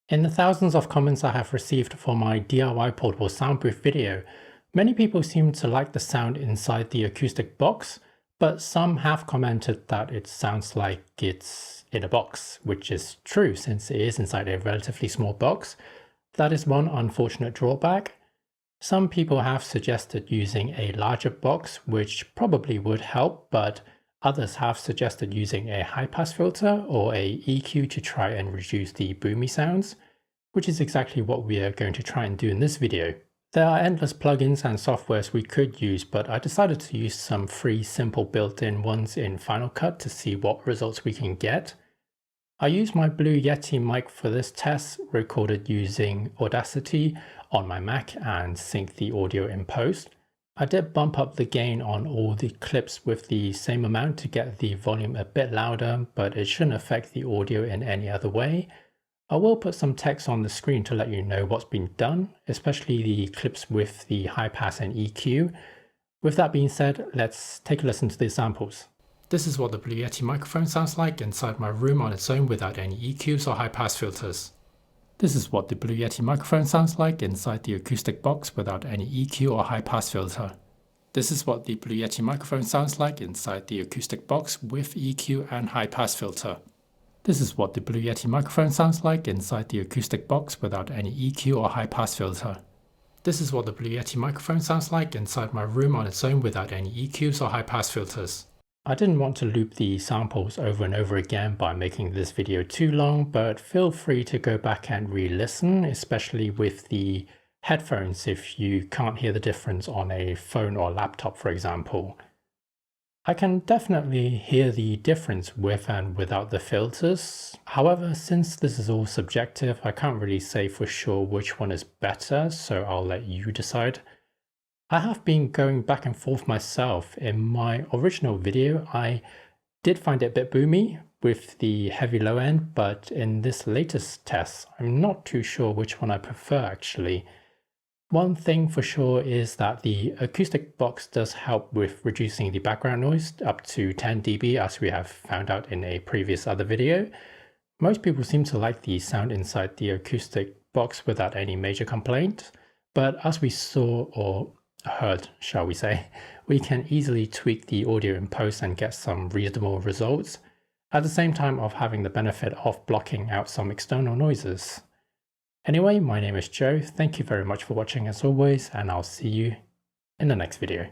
In the thousands of comments I have received for my DIY portable soundproof video, many people seem to like the sound inside the acoustic box, but some have commented that it sounds like it's in a box, which is true since it is inside a relatively small box. That is one unfortunate drawback. Some people have suggested using a larger box, which probably would help, but others have suggested using a high-pass filter or a EQ to try and reduce the boomy sounds, which is exactly what we are going to try and do in this video. There are endless plugins and softwares we could use, but I decided to use some free simple built-in ones in Final Cut to see what results we can get. I used my Blue Yeti mic for this test, recorded using Audacity on my Mac and sync the audio in post. I did bump up the gain on all the clips with the same amount to get the volume a bit louder, but it shouldn't affect the audio in any other way. I will put some text on the screen to let you know what's been done, especially the clips with the high pass and EQ. With that being said, let's take a listen to the samples. This is what the Blue Yeti microphone sounds like inside my room on its own without any EQs or high pass filters. This is what the Blue Yeti microphone sounds like inside the acoustic box without any EQ or high pass filter. This is what the Blue Yeti microphone sounds like inside the acoustic box with EQ and high pass filter. This is what the Blue Yeti microphone sounds like inside the acoustic box without any EQ or high pass filter. This is what the Blue Yeti microphone sounds like inside my room on its own without any EQs or high pass filters. I didn't want to loop the samples over and over again by making this video too long, but feel free to go back and re-listen, especially with the headphones if you can't hear the difference on a phone or laptop, for example. I can definitely hear the difference with and without the filters. However, since this is all subjective, I can't really say for sure which one is better, so I'll let you decide. I have been going back and forth myself. In my original video, I did find it a bit boomy with the heavy low end, but in this latest test, I'm not too sure which one I prefer actually. One thing for sure is that the acoustic box does help with reducing the background noise up to 10 dB, as we have found out in a previous other video. Most people seem to like the sound inside the acoustic box without any major complaint, but as we saw or heard, shall we say, we can easily tweak the audio in post and get some reasonable results, at the same time of having the benefit of blocking out some external noises. Anyway, my name is Joe, thank you very much for watching as always, and I'll see you in the next video.